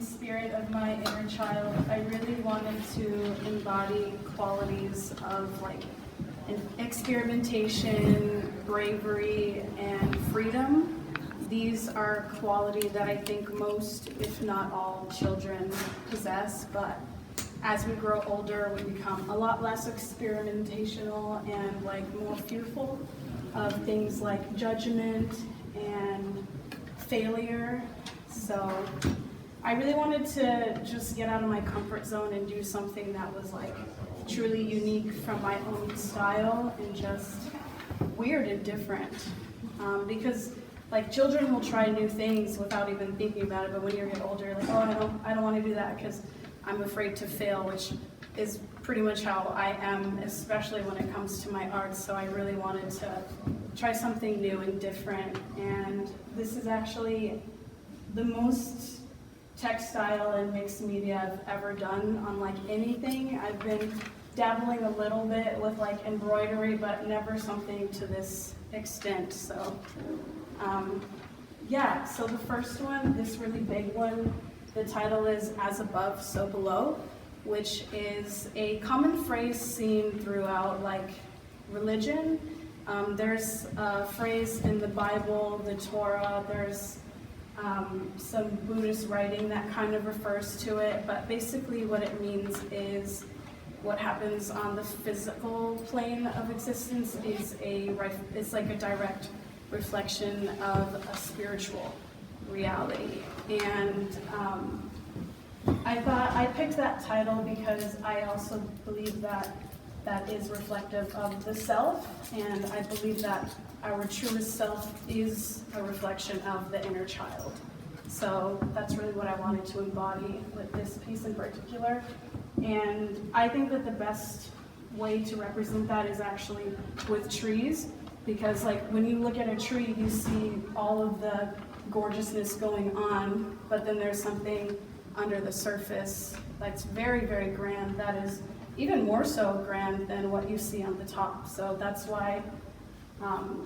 spirit of my inner child, I really wanted to embody qualities of like experimentation, bravery, and freedom. These are qualities that I think most, if not all, children possess, but as we grow older, we become a lot less experimentational and like more fearful of things like judgment and failure. So I really wanted to just get out of my comfort zone and do something that was like truly unique from my own style and just weird and different. Because like children will try new things without even thinking about it, but when you get older, you're like, oh, I don't want to do that because I'm afraid to fail, which is pretty much how I am, especially when it comes to my art. So I really wanted to try something new and different. And this is actually the most textile and mixed media I've ever done on like anything. I've been dabbling a little bit with like embroidery, but never something to this extent. So yeah, so the first one, this really big one, the title is As Above, So Below, which is a common phrase seen throughout like religion. There's a phrase in the Bible, the Torah, there's some Buddhist writing that kind of refers to it, but basically what it means is what happens on the physical plane of existence is it's like a direct reflection of a spiritual reality. And I picked that title because I also believe that that is reflective of the self, and I believe that our truest self is a reflection of the inner child. So that's really what I wanted to embody with this piece in particular. And I think that the best way to represent that is actually with trees, because like when you look at a tree, you see all of the gorgeousness going on, but then there's something under the surface that's very, very grand, that is even more so grand than what you see on the top. So that's why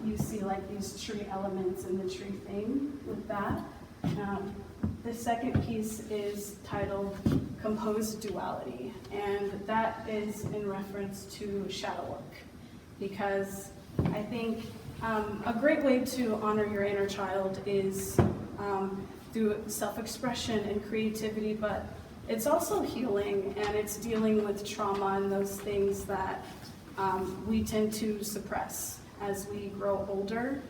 you see like these tree elements in the tree theme with that. The second piece is titled Composed Duality, and that is in reference to shadow work, because I think a great way to honor your inner child is through self-expression and creativity, but it's also healing, and it's dealing with trauma and those things that we tend to suppress as we grow older.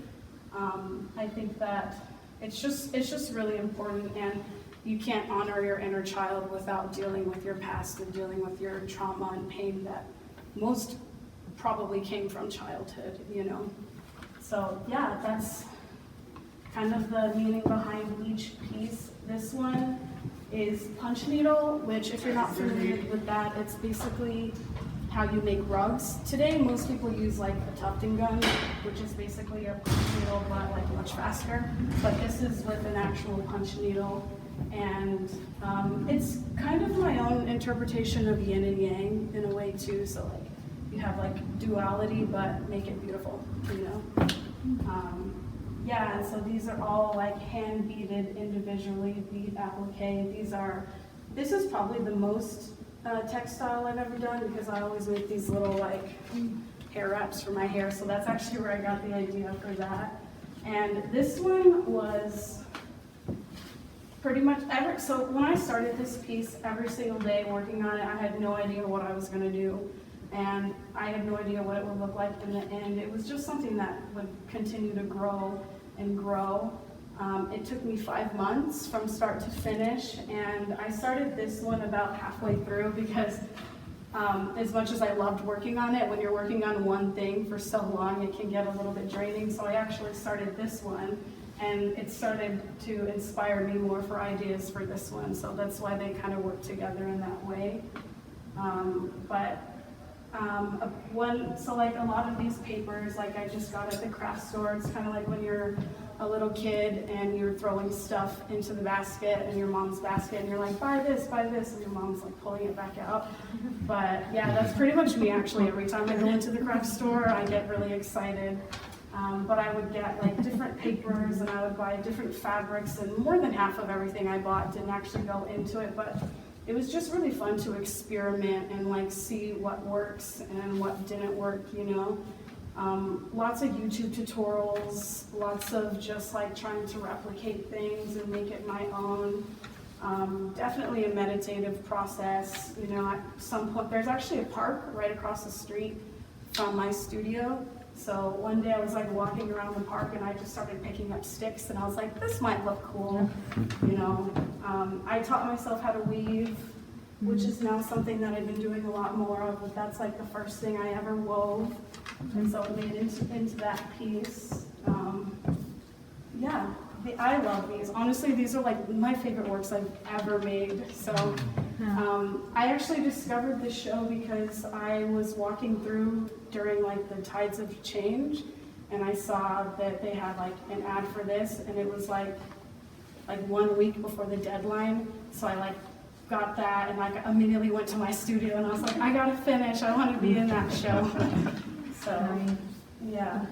I think that it's just really important, and you can't honor your inner child without dealing with your past and dealing with your trauma and pain that most probably came from childhood, you know. So yeah, that's kind of the meaning behind each piece. This one is punch needle, which if you're not familiar with that, it's basically how you make rugs. Today, most people use like a tufting gun, which is basically a punch needle, but like much faster. But this is with an actual punch needle, and it's kind of my own interpretation of yin and yang in a way too. So like you have like duality, but make it beautiful, you know. Yeah, and so these are all like hand beaded individually, bead applique. This is probably the most textile I've ever done, because I always make these little like hair wraps for my hair, so that's actually where I got the idea for that. And this one was pretty much so when I started this piece, every single day working on it, I had no idea what I was going to do, and I had no idea what it would look like in the end. It was just something that would continue to grow and grow. It took me 5 months from start to finish, and I started this one about halfway through, because as much as I loved working on it, when you're working on one thing for so long, it can get a little bit draining. So I actually started this one, and it started to inspire me more for ideas for this one. So that's why they kind of work together in that way. So like a lot of these papers, like I just got at the craft store, it's kind of like when you're a little kid and you're throwing stuff into the basket, in your mom's basket, and you're like, buy this, and your mom's like pulling it back out. But yeah, that's pretty much me actually. Every time I go into the craft store, I get really excited. But I would get like different papers and I would buy different fabrics, and more than half of everything I bought didn't actually go into it, but it was just really fun to experiment and like see what works and what didn't work, you know. Lots of YouTube tutorials, lots of just like trying to replicate things and make it my own. Definitely a meditative process, you know. At some point, there's actually a park right across the street from my studio. So one day I was like walking around the park and I just started picking up sticks and I was like, this might look cool, you know. I taught myself how to weave, which is now something that I've been doing a lot more of, but that's like the first thing I ever wove. And so it made into that piece. Yeah, I love these. Honestly, these are like my favorite works I've ever made. So I actually discovered this show because I was walking through during like the Tides of Change, and I saw that they had like an ad for this, and it was like 1 week before the deadline. So I like got that and like immediately went to my studio and I was like, I gotta finish. I want to be in that show. So yeah.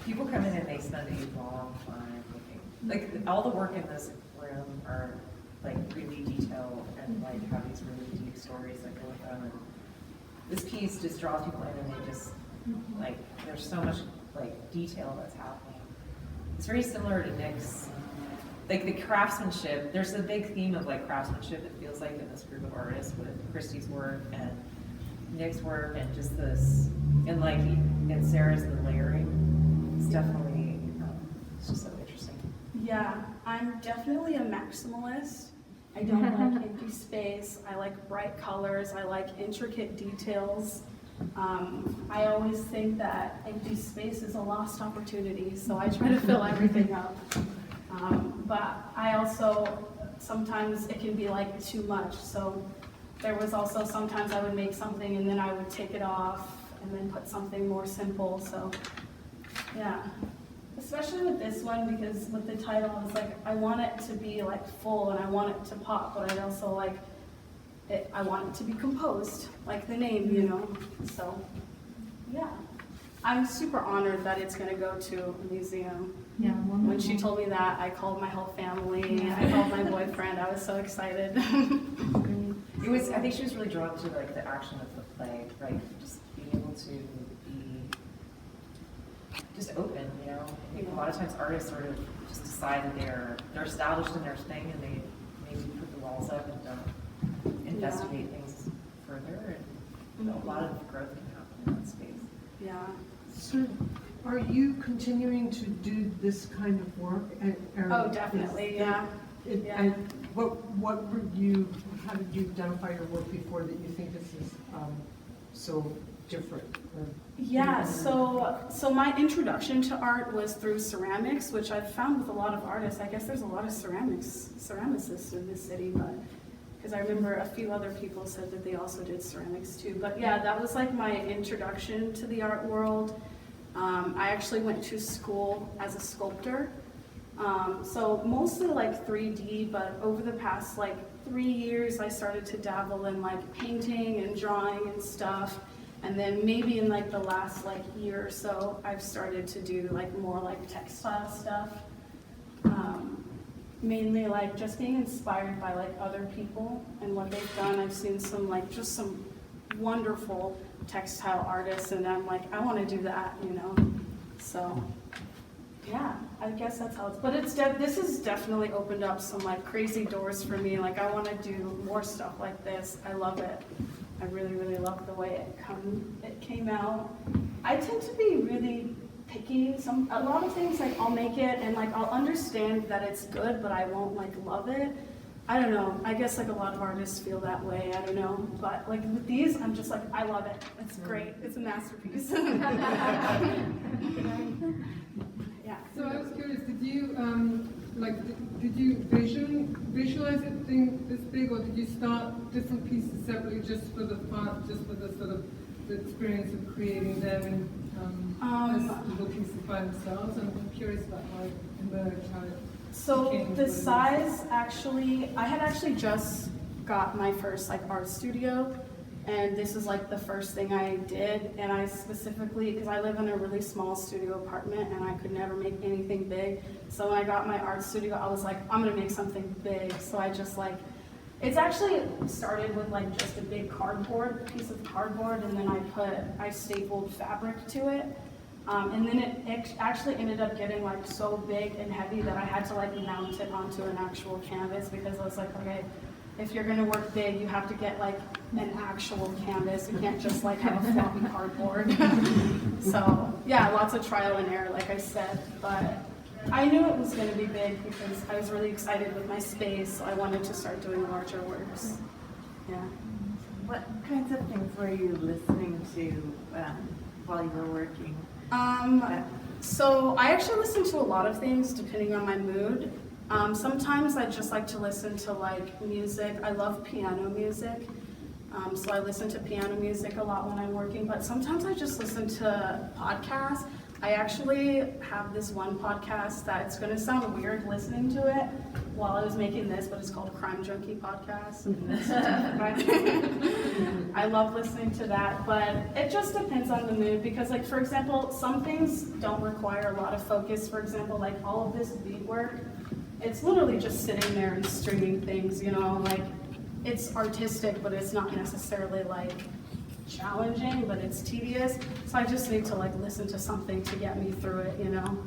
People come in and they spend a long time looking. Like all the work in this room are like really detailed and like have these really deep stories that go with them. And this piece just draws people in and they just like, there's so much like detail that's happening. It's very similar to Nick's, like the craftsmanship. There's a big theme of like craftsmanship, it feels like, in this group of artists with Christy's work and Nick's work and just this, and like, and Sarah's the layering. It's definitely, it's just so interesting. Yeah, I'm definitely a maximalist. I don't like empty space. I like bright colors. I like intricate details. I always think that empty space is a lost opportunity, so I try to fill everything up. But I also, sometimes it can be like too much. So there was also sometimes I would make something and then I would take it off and then put something more simple. So yeah, especially with this one, because with the title, I was like, I want it to be like full and I want it to pop, but I also like it, I want it to be composed, like the name, you know. So yeah, I'm super honored that it's going to go to a museum. Yeah, when she told me that, I called my whole family. I called my boyfriend. I was so excited. It was, I think she was really drawn to like the action of the play, right? Just being able to be just open, you know. I think a lot of times artists sort of just decide that they're established in their thing and they maybe put the walls up and don't investigate things further, and a lot of growth can happen in that space. Yeah. So, are you continuing to do this kind of work? Oh, definitely, yeah. And what were you, how did you identify your work before that you think this is so different? Yeah, so my introduction to art was through ceramics, which I've found with a lot of artists. I guess there's a lot of ceramicists in this city, but because I remember a few other people said that they also did ceramics too. But yeah, that was like my introduction to the art world. I actually went to school as a sculptor. So mostly like 3D, but over the past like 3 years, I started to dabble in like painting and drawing and stuff. And then maybe in like the last like year or so, I've started to do like more like textile stuff. Mainly like just being inspired by like other people and what they've done. I've seen some like just some wonderful textile artists, and I'm like, I want to do that, you know. So yeah, I guess that's how it's, but it's this has definitely opened up some like crazy doors for me. Like I want to do more stuff like this. I love it. I really, really love the way it came out. I tend to be really picky. A lot of things, like I'll make it and like I'll understand that it's good, but I won't like love it. I don't know. I guess like a lot of artists feel that way. I don't know. But like with these, I'm just like, I love it. It's great. It's a masterpiece. Yeah. So I was curious, did you did you visualize it being this big, or did you start different pieces separately just for the fun, just for the sort of the experience of creating them as little pieces by themselves? I'm curious about how it emerged, how it So became the what it is. size, actually, I had actually just got my first like art studio, And this is like the first thing I did, and I specifically, because I live in a really small studio apartment and I could never make anything big. So when I got my art studio, I was like, I'm gonna make something big. So I just like, it's actually started with like just a big piece of cardboard, and then I stapled fabric to it. And then it actually ended up getting like so big and heavy that I had to like mount it onto an actual canvas, because I was like, okay, if you're gonna work big, you have to get like an actual canvas. You can't just like have a floppy cardboard. So yeah, lots of trial and error, like I said, but I knew it was gonna be big because I was really excited with my space, so I wanted to start doing larger works. Yeah. What kinds of things were you listening to while you were working? So I actually listen to a lot of things depending on my mood. Sometimes I just like to listen to like music. I love piano music. So I listen to piano music a lot when I'm working, but sometimes I just listen to podcasts. I actually have this one podcast that it's gonna sound weird listening to it while I was making this, but it's called Crime Junkie Podcast. I love listening to that, but it just depends on the mood, because like, for example, some things don't require a lot of focus. For example, like all of this bead work, it's literally just sitting there and stringing things, you know, like it's artistic, but it's not necessarily like challenging, but it's tedious. So I just need to like listen to something to get me through it, you know.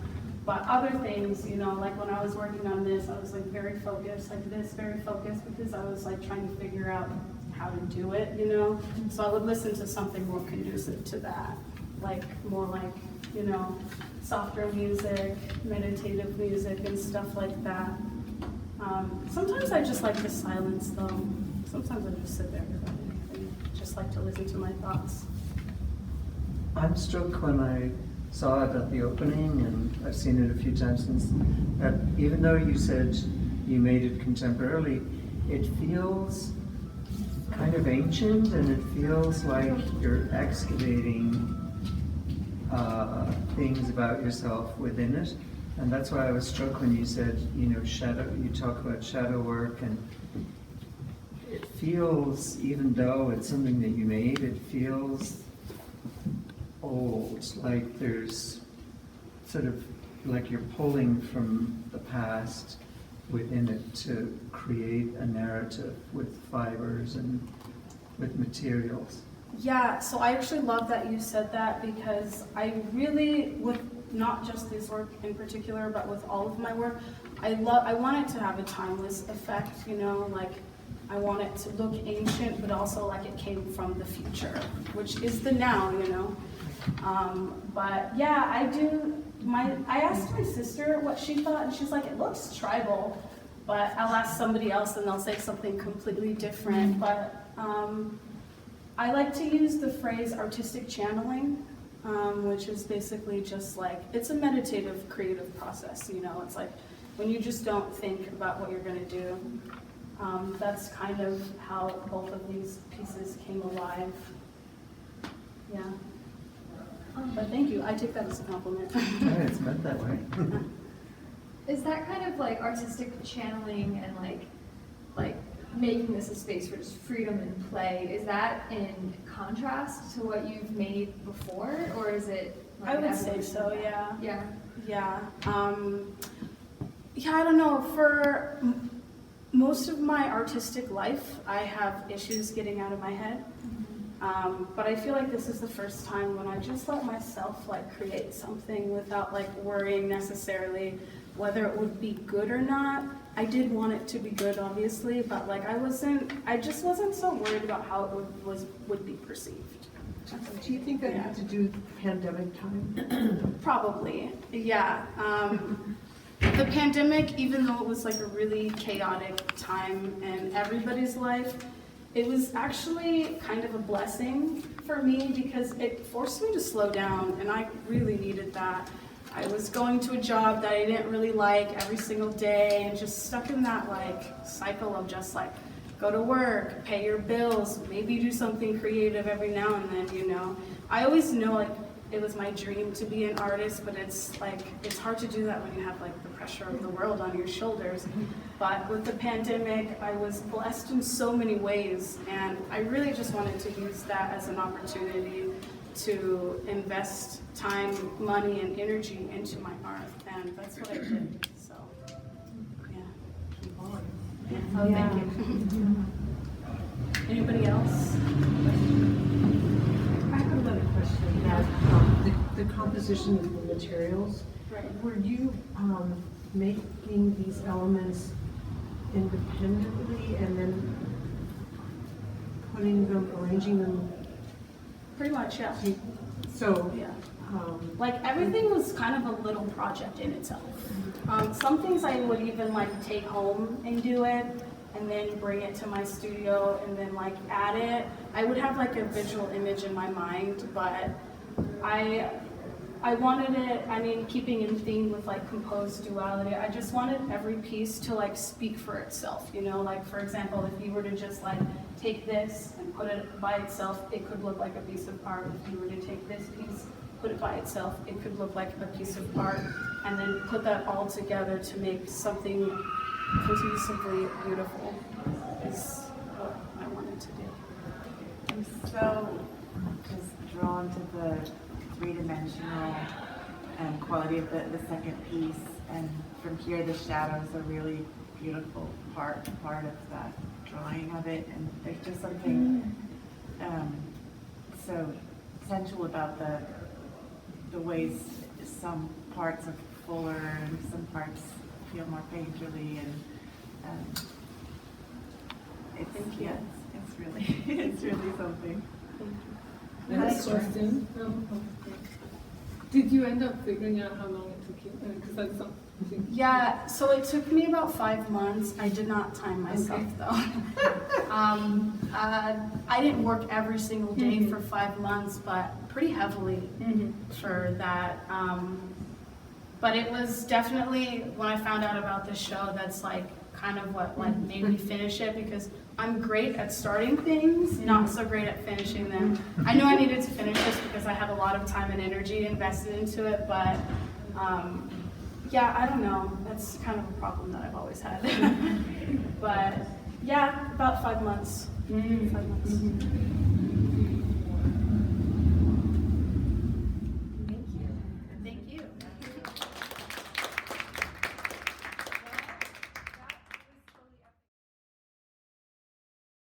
But other things, you know, like when I was working on this, I was like very focused, like this, very focused, because I was like trying to figure out how to do it, you know. So I would listen to something more conducive to that, like more like, you know, softer music, meditative music and stuff like that. Sometimes I just like the silence though. Sometimes I just sit there without anything, just like to listen to my thoughts. I'm struck when I saw it at the opening, and I've seen it a few times since, that even though you said you made it contemporarily, it feels kind of ancient, and it feels like you're excavating things about yourself within it. And that's why I was struck when you said, you know, you talk about shadow work, and it feels, even though it's something that you made, it feels old, like there's sort of, like you're pulling from the past within it to create a narrative with fibers and with materials. Yeah, so I actually love that you said that, because I really, with not just this work in particular, but with all of my work, I want it to have a timeless effect, you know, like I want it to look ancient, but also like it came from the future, which is the now, you know. But yeah, I asked my sister what she thought, and she's like, it looks tribal, but I'll ask somebody else and they'll say something completely different. But I like to use the phrase artistic channeling, which is basically just like, it's a meditative creative process, you know. It's like when you just don't think about what you're gonna do. That's kind of how both of these pieces came alive. Yeah. But thank you, I take that as a compliment. Yeah, it's meant that way. Is that kind of like artistic channeling and like making this a space for just freedom and play, is that in contrast to what you've made before, or is it like I would say evolution so, of that? yeah. Yeah. Yeah, I don't know, for most of my artistic life, I have issues getting out of my head. But I feel like this is the first time when I just let myself like create something without like worrying necessarily whether it would be good or not. I did want it to be good, obviously, but like I just wasn't so worried about how it would be perceived. Do you think that had to do with pandemic time? Probably, yeah. The pandemic, even though it was like a really chaotic time in everybody's life, it was actually kind of a blessing for me because it forced me to slow down, and I really needed that. I was going to a job that I didn't really like every single day and just stuck in that like cycle of just like go to work, pay your bills, maybe do something creative every now and then, you know. I always know like it was my dream to be an artist, but it's hard to do that when you have like the pressure of the world on your shoulders. But with the pandemic, I was blessed in so many ways, and I really just wanted to use that as an opportunity to invest time, money, and energy into my art, and that's what I did. So, yeah. Keep on. Oh, thank you. Anybody else? I have another question. The composition of the materials, Right. were you making these elements independently and then arranging them? Pretty much, yeah. So, Yeah. Like everything was kind of a little project in itself. Some things I would even like take home and do it, and then bring it to my studio and then like add it. I would have like a visual image in my mind, but I wanted it, I mean, keeping in theme with like composed duality, I just wanted every piece to like speak for itself, you know, like for example, if you were to just like take this and put it by itself, it could look like a piece of art. If you were to take this piece, put it by itself, it could look like a piece of art, and then put that all together to make something cohesively beautiful is what I wanted to do. I'm so just drawn to the three-dimensional quality of the second piece, and from here the shadows are really beautiful part of that drawing of it, and there's just something so sensual about the ways some parts are fuller and some parts feel more painterly, and it's really it's really something. Next question. Did you end up figuring out how long it took you? Because that's something. Yeah, so it took me about 5 months. I did not time myself though. I didn't work every single day for 5 months, but pretty heavily for that. But it was definitely, when I found out about this show, that's like kind of what like made me finish it, because I'm great at starting things, not so great at finishing them. I knew I needed to finish this because I had a lot of time and energy invested into it, but yeah, I don't know. That's kind of a problem that I've always had. But yeah, about 5 months. 5 months.